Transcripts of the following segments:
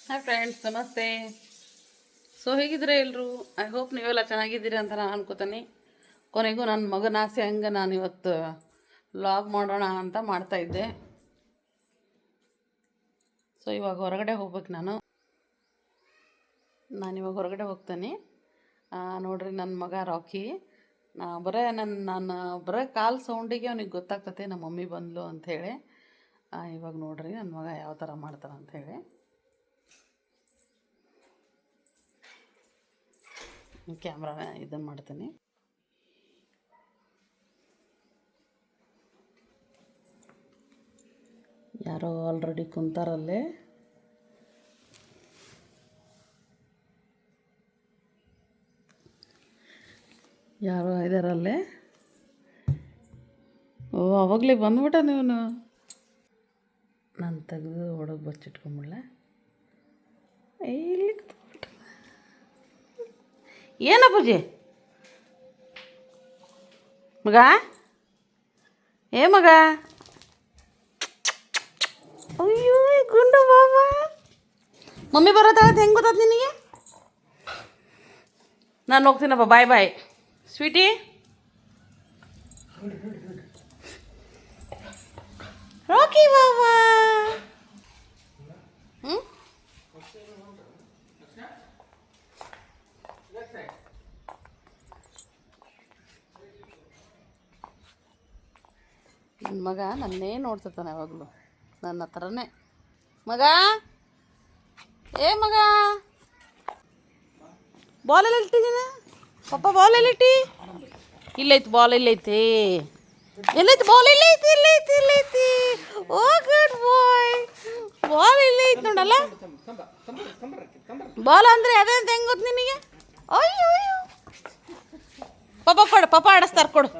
Hi friends, ನಮಸ್ತೆ. ಹೇಗಿದ್ರೆ ಎಲ್ಲರೂ, I hope ನೀವೆಲ್ಲ ಚೆನ್ನಾಗಿದ್ದೀರಿ ಅಂತ ನಾನು ಅನ್ಕೋತೀನಿ. ಕೊನೆಗೂ ನನ್ನ ಮಗನ ಆಸೆ ಹಂಗೆ ನಾನು ಇವತ್ತು ಲಾಗ್ ಮಾಡೋಣ ಅಂತ ಮಾಡ್ತಾಯಿದ್ದೆ. ಇವಾಗ ಹೊರಗಡೆ ಹೋಗ್ಬೇಕು. ನಾನಿವಾಗ ಹೊರಗಡೆ ಹೋಗ್ತೇನೆ. ನೋಡ್ರಿ, ನನ್ನ ಮಗ ರಾಕಿ ನಾನು ಬರೀ ಕಾಲು ಸೌಂಡಿಗೆ ಅವ್ನಿಗೆ ಗೊತ್ತಾಗ್ತತೆ ನಮ್ಮ ಮಮ್ಮಿ ಬಂದ್ಲು ಅಂಥೇಳಿ. ಇವಾಗ ನೋಡ್ರಿ ನನ್ನ ಮಗ ಯಾವ ಥರ ಮಾಡ್ತಾನೆ ಅಂಥೇಳಿ. ಕ್ಯಾಮ್ರಾ ಇದನ್ನು ಮಾಡ್ತೀನಿ. ಯಾರೋ ಆಲ್ರೆಡಿ ಕುಂತಾರಲ್ಲೇ. ಯಾರೋ ಇದಾರಲ್ಲೇ. ಅವಾಗಲೇ ಬಂದ್ಬಿಟ್ಟ ನೀವು. ನಾನು ತೆಗೆದು ಒಳಗೆ ಬಚ್ಚಿಟ್ಕೊಂಬಿಡ್ಲೆ. ಇಲ್ಲಿ ಏನಪ್ಪಜಿ ಮಗ, ಮಗ, ಅಯ್ಯೋ ಗುಂಡು ಬಾಬಾ. ಮಮ್ಮಿ ಬರೋದಾಗತ್ತೆ, ಹೆಂಗೆ ಗೊತ್ತಾದ ನಿನಗೆ? ನಾನು ಹೋಗ್ತೀನಪ್ಪ, ಬಾಯ್ ಬಾಯ್ ಸ್ವೀಟಿ. ರಾಕಿ ಬಾಬಾ. ನನ್ನ ಮಗ ನನ್ನೇ ನೋಡ್ತಿರ್ತಾನೆ ಯಾವಾಗಲೂ, ನನ್ನ ಹತ್ರನೇ. ಮಗ, ಮಗ, ಬಾಲ್ ಇಟ್ಟಿದ್ದೀನಿ ಪಪ್ಪ. ಬಾಲ್ ಇಟ್ಟಿ? ಇಲ್ಲೈತಿ ಬಾಲ್, ಇಲ್ಲೈತಿ. ಎಲ್ಲೈತಿ ಬಾಲ್? ಇಲ್ಲೈತಿ. ಓ ಗುಡ್ ಬಾಯ್. ಬಾಲ್ ಇಲ್ಲೈತಿ ನೋಡಲ್ಲ. ಬಾಲ್ ಅಂದರೆ ಅದೇ ಅಂತ ಹೆಂಗೆ ಗೊತ್ತು ನಿನಗೆ? ಅಯ್ಯೋ ಅಯ್ಯೋ. ಪಪ್ಪ ಕೊಡು, ಪಪ್ಪ ಆಡಿಸ್ತಾರೆ, ಕೊಡು.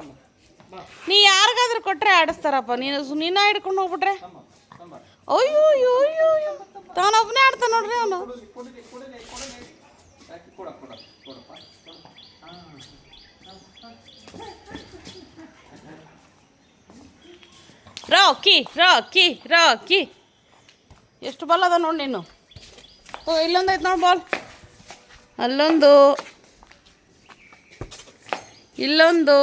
ನೀ ಯಾರಿಗಾದ್ರೂ ಕೊಟ್ಟರೆ ಆಡಿಸ್ತಾರಪ್ಪ. ನೀನು ಹಿಡ್ಕೊಂಡು ಹೋಗ್ಬಿಟ್ರೆ ಅಯ್ಯೋ ಅಯ್ಯೋ ಅಯ್ಯೋ ಅಯ್ಯೋ. ತಾನೊಬ್ಬನೇ ಆಡ್ತಾನೆ ನೋಡ್ರಿ ಅವನು. ರಾಕಿ ರಾಕಿ ರಾಕಿ. ಎಷ್ಟು ಬಾಲ್ ಅದ ನೋಡಿ ನೀನು. ಇಲ್ಲೊಂದು ಐತೆ ನೋಡಿ ಬಾಲ್. ಅಲ್ಲೊಂದು, ಇಲ್ಲೊಂದು.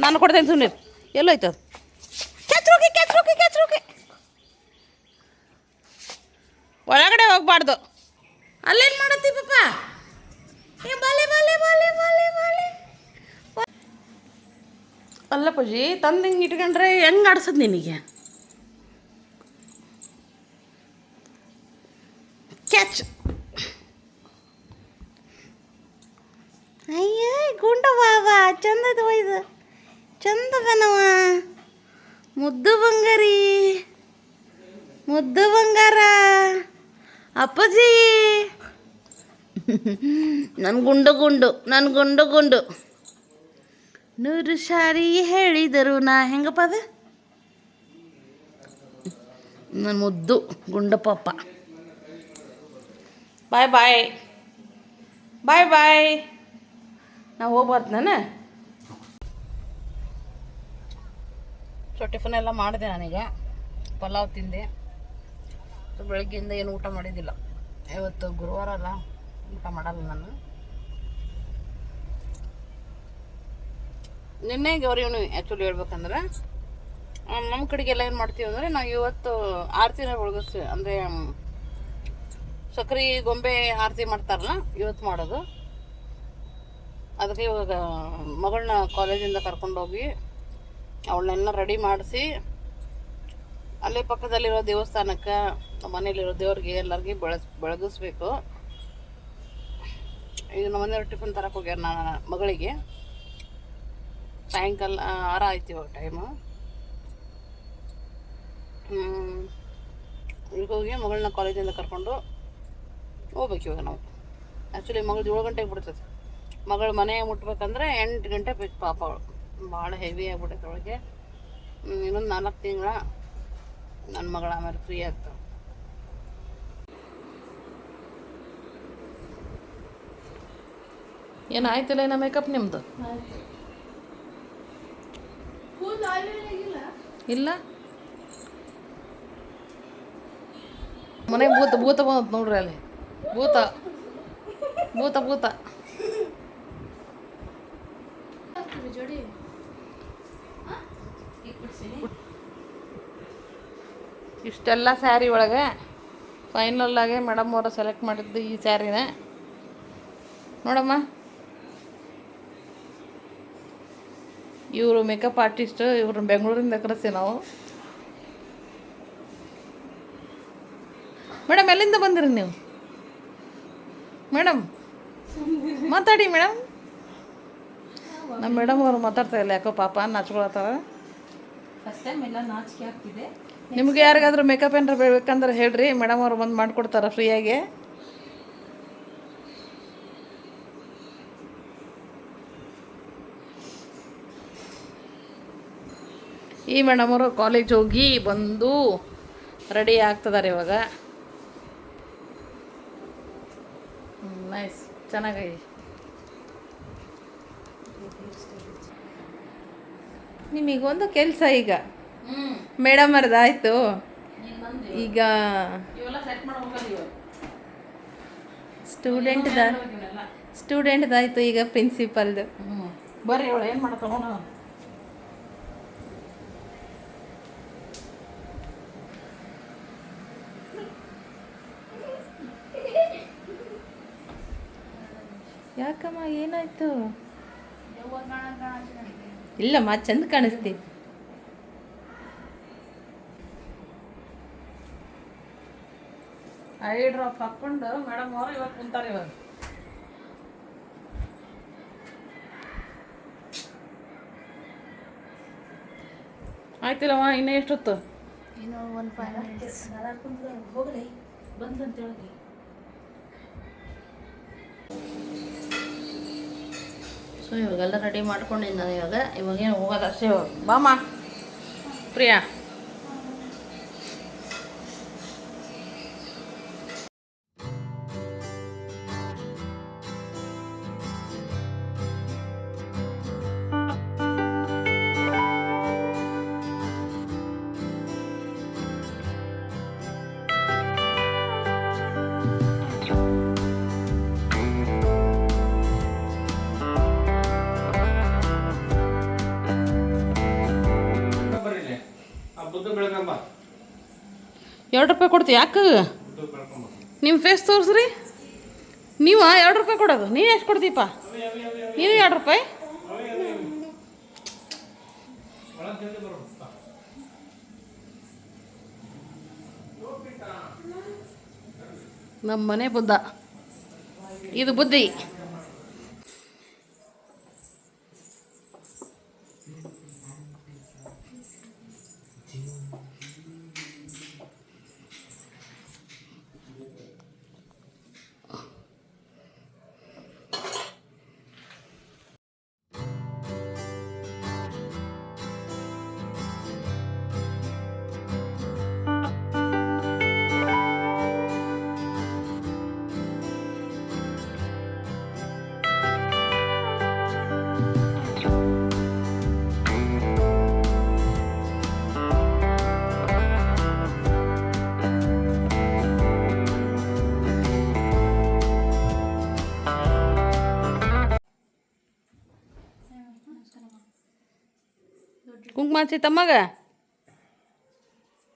ನಾನು ಕೊಡ್ತೇನೆ ಸುನೀರ್. ಎಲ್ಲೋಯ್ತು ಅದು? ಕ್ಯಾಚ್ ರೋಕಿ. ಒಳಗಡೆ ಹೋಗ್ಬಾರ್ದು. ಅಲ್ಲೇನು ಮಾಡತ್ತಿ ಪಾಪ? ಬಾಲೆ. ಅಲ್ಲ ಪೂಜಿ, ತಂದು ಹಿಂಗೆ ಇಟ್ಕೊಂಡ್ರೆ ಹೆಂಗೆ ಆಡ್ಸೋದು ನಿನಗೆ? ಕ್ಯಾಚ್. ಅಯ್ಯೋ ಗುಂಡು ಬಾಬಾ, ಚಂದದ ಒಯ್ದು, ಚಂದದನವ. ಮುದ್ದು ಬಂಗಾರಿ, ಮುದ್ದು ಬಂಗಾರ ಅಪ್ಪಾಜಿ. ನನ್ನ ಗುಂಡು. ನೂರು ಸಾರಿ ಹೇಳಿದರು ನಾ ಹೆಂಗಪ್ಪ ಅದು? ನನ್ನ ಮುದ್ದು ಗುಂಡು ಪಾಪ. ಬಾಯ್. ನಾ ಹೋಗ್ಬಾರ್ದು ನಾನು. ಟಿಫನ್ ಎಲ್ಲ ಮಾಡಿದೆ ನಾನೀಗ. ಪಲಾವ್ ತಿಂದೆ. ಬೆಳಗ್ಗೆಯಿಂದ ಏನು ಊಟ ಮಾಡಿದ್ದಿಲ್ಲ. ಇವತ್ತು ಗುರುವಾರ ಅಲ್ಲ, ಊಟ ಮಾಡಲ್ಲ ನಾನು. ನಿನ್ನೆ ಗೌರಿ ಹುಣ್ಣಿಮೆ. ಆ್ಯಕ್ಚುಲಿ ಹೇಳ್ಬೇಕಂದ್ರೆ ನಮ್ಮ ಕಡೆಗೆಲ್ಲ ಏನು ಮಾಡ್ತೀವಿ ಅಂದರೆ, ನಾವು ಇವತ್ತು ಆರತಿನ ಬೆಳಗಿಸ್ತೀವಿ. ಅಂದರೆ ಸಕ್ರೆ ಗೊಂಬೆ ಆರತಿ ಮಾಡ್ತಾರಲ್ಲ, ಇವತ್ತು ಮಾಡೋದು. ಅದಕ್ಕೆ ಇವಾಗ ಮಗಳನ್ನ ಕಾಲೇಜಿಂದ ಕರ್ಕೊಂಡೋಗಿ ಅವಳನ್ನೆಲ್ಲ ರೆಡಿ ಮಾಡಿಸಿ ಅಲ್ಲೇ ಪಕ್ಕದಲ್ಲಿರೋ ದೇವಸ್ಥಾನಕ್ಕೆ, ನಮ್ಮ ಮನೇಲಿರೋ ದೇವ್ರಿಗೆ ಎಲ್ಲರಿಗೆ ಬೆಳಗಿಸ್ಬೇಕು. ಈಗ ನಮ್ಮ ಮನೆಯವ್ರು ಟಿಫನ್ ತರಕ್ಕೆ ಹೋಗ್ಯಾರ ನನ್ನ ಮಗಳಿಗೆ. ಸಾಯಂಕಾಲ 6 ಆಯ್ತು ಇವಾಗ ಟೈಮು. ಈಗ ಹೋಗಿ ಮಗಳನ್ನ ಕಾಲೇಜಿಂದ ಕರ್ಕೊಂಡು ಹೋಗ್ಬೇಕು ಇವಾಗ ನಾವು. ಆ್ಯಕ್ಚುಲಿ ಮಗಳು 7 ಗಂಟೆಗೆ ಬಿಡ್ತದೆ. ಮಗಳು ಮನೆ ಮುಟ್ಬೇಕಂದ್ರೆ 8 ಗಂಟೆ ಬೇಕು ಪಾಪ. ಅವಳು ಭಾಳ ಹೆವಿ ಆಗ್ಬಿಟ್ಟೈತೆ ಅವಳಿಗೆ. ಇನ್ನೊಂದು 4 ತಿಂಗಳ ನನ್ನ ಮಗಳ ಆಮೇಲೆ ಫ್ರೀ ಆಗ್ತಾಳೆ. ಏನಾಯ್ತಿಲ್ಲ ಏನೋ ಮೇಕಪ್ ನಿಮ್ಮದು? ಇಲ್ಲ ಮನೆಗೆ ಭೂತ ಭೂತ ಬಂತು ನೋಡ್ರಿ ಅಲ್ಲಿ ಭೂತ ಭೂತ ಭೂತ ಇಷ್ಟೆಲ್ಲ ಸ್ಯಾರಿ ಒಳಗೆ ಫೈನಲ್ಲಾಗೆ ಮೇಡಮ್ ಅವರು ಸೆಲೆಕ್ಟ್ ಮಾಡಿದ್ದು ಈ ಸ್ಯಾರಿನ ನೋಡಮ್ಮ. ಇವರು ಮೇಕಪ್ ಆರ್ಟಿಸ್ಟ್, ಇವ್ರನ್ನ ಬೆಂಗಳೂರಿಂದ ಕರೆಸಿ ನಾವು. ಮೇಡಮ್ ಎಲ್ಲಿಂದ ಬಂದಿರಿ ನೀವು? ಮೇಡಮ್ ಮಾತಾಡಿ ಮೇಡಮ್. ನಮ್ಮ ಮೇಡಮ್ ಅವರು ಮಾತಾಡ್ತಾ ಇಲ್ಲ ಯಾಕೋ ಪಾಪ ನಾಚ್ಕೊಳತ್ತಾರ. ಫಸ್ಟ್ ಟೈಮ್ ಎಲ್ಲ ನಾಚಿಕೆ ಆಗ್ತಿದೆ. ನಿಮ್ಗೆ ಯಾರಿಗಾದ್ರೂ ಮೇಕಪ್ ಏನಾರ ಬೇಕಂದ್ರೆ ಹೇಳ್ರಿ, ಮೇಡಮ್ ಅವರು ಬಂದು ಮಾಡಿಕೊಡ್ತಾರೆ ಫ್ರೀಯಾಗಿ. ಈ ಮೇಡಮ್ ಅವರು ಕಾಲೇಜ್ ಹೋಗಿ ಬಂದು ರೆಡಿ ಆಗ್ತದಾರೆ ಇವಾಗ. ನೈಸ್, ಚೆನ್ನಾಗಿ. ನಿಮಗೊಂದು ಕೆಲಸ ಈಗ ಮೇಡಮ್ ಅವ್ರದ್ದಾಯ್ತು, ಈಗ ಸ್ಟೂಡೆಂಟ್ದಾಯ್ತು, ಈಗ ಪ್ರಿನ್ಸಿಪಲ್ದು. ಬರ್ರಿ ಅವಳು ಏನು ಮಾಡ್ತಾವ. ಯಾಕಮ್ಮ ಏನಾಯ್ತು? ಇಲ್ಲಮ್ಮ ಚಂದ ಕಾಣಿಸ್ತಿ. ಐ ಡ್ರಾಪ್ ಹಾಕ್ಕೊಂಡು ಮೇಡಮ್ ಅವರು ಇವಾಗ ಕುಂತಾರೆ. ಇವಾಗ ಆಯ್ತಿಲ್ಲಮ್ಮ, ಇನ್ನೂ ಎಷ್ಟೊತ್ತು? ಇನ್ನೂ 1 5 ಮಿನಿಟ್ಸ್ ಹೋಗಲಿ ಬಂದಂತೇಳಿ. ಸೊ ಇವಾಗೆಲ್ಲ ರೆಡಿ ಮಾಡ್ಕೊಂಡಿದ್ದು ನಾನು. ಇವಾಗೇನು ಹೋಗೋದು ಅಷ್ಟೇ. ಇವಾಗ ಬಾಮ್ಮ ಪ್ರಿಯಾ. ₹2 ಕೊಡ್ತೀವಿ. ಯಾಕೆ ನಿಮ್ಮ ಫೇಸ್ ತೋರಿಸ್ರಿ. ನೀವು ₹2 ಕೊಡೋದು, ನೀನು ಎಷ್ಟು ಕೊಡ್ತೀಪ್ಪ? ನೀನು ₹2. ನಮ್ಮ ಮನೆ ಬುದ್ಧ ಇದು ಬುದ್ಧಿ. ಕುಂಕುಮ ಹಚ್ಚಿ ತಮ್ಮಗ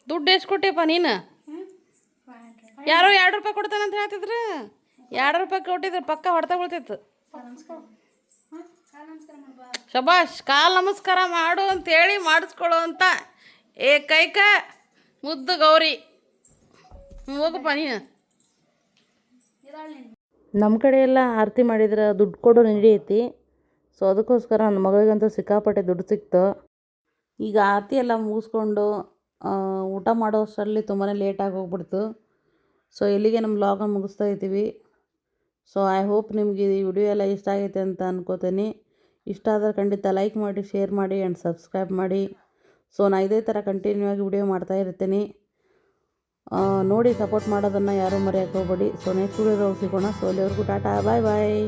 ದುಡ್ಡು ಎಷ್ಟು ಕೊಟ್ಟಿಯಪ್ಪ ನೀನು? ಯಾರೋ ₹2 ಕೊಡ್ತಾನಂತ ಹೇಳ್ತಿದ್ರು. ₹2 ಕೊಟ್ಟಿದ್ರೆ ಪಕ್ಕ ಹೊಡೆತ ಬೀಳ್ತಿತ್ತು. ಶಬಾಷ್, ಕಾಲು ನಮಸ್ಕಾರ ಮಾಡು ಅಂತೇಳಿ ಮಾಡಿಸ್ಕೊಳ್ಳೋ ಅಂತ ಏಕೈಕ ಮುದ್ದು ಗೌರಿ. ಹೋಗಪ್ಪ ನೀನು. ನಮ್ಮ ಕಡೆ ಎಲ್ಲ ಆರತಿ ಮಾಡಿದ್ರೆ ದುಡ್ಡು ಕೊಡೋ ನಡೆಯೈತಿ. ಸೊ ಅದಕ್ಕೋಸ್ಕರ ನನ್ನ ಮಗಳಿಗಂತೂ ಸಿಕ್ಕಾಪಟ್ಟೆ ದುಡ್ಡು ಸಿಕ್ತು. ಈಗ ಆರತಿ ಎಲ್ಲ ಮುಗಿಸ್ಕೊಂಡು ಊಟ ಮಾಡೋ ಅಷ್ಟರಲ್ಲಿ ತುಂಬಾ ಲೇಟಾಗಿ ಹೋಗ್ಬಿಡ್ತು. ಸೊ ಇಲ್ಲಿಗೆ ನಮ್ಮ ವ್ಲಾಗನ್ನು ಮುಗಿಸ್ತಾ ಇದ್ದೀವಿ. ಸೊ ಐ ಹೋಪ್ ನಿಮಗೆ ಈ ವಿಡಿಯೋ ಎಲ್ಲ ಇಷ್ಟ ಆಗೈತೆ ಅಂತ ಅನ್ಕೋತೀನಿ. ಇಷ್ಟ ಆದರೆ ಖಂಡಿತ ಲೈಕ್ ಮಾಡಿ, ಶೇರ್ ಮಾಡಿ ಆ್ಯಂಡ್ ಸಬ್ಸ್ಕ್ರೈಬ್ ಮಾಡಿ. ಸೊ ನಾನು ಇದೇ ಥರ ಕಂಟಿನ್ಯೂ ಆಗಿ ವಿಡಿಯೋ ಮಾಡ್ತಾ ಇರ್ತೀನಿ. ನೋಡಿ ಸಪೋರ್ಟ್ ಮಾಡೋದನ್ನು ಯಾರೂ ಮರೆಯೋಕ್ಕೆ ಹೋಗಬೇಡಿ. ಸೊ ನೆಕ್ಸ್ಟ್ ವಿಡಿಯೋದಾಗ ಸಿಗೋಣ. ಸೊ ಅಲ್ಲಿವರೆಗೂ ಟಾಟಾ, ಬಾಯ್ ಬಾಯ್.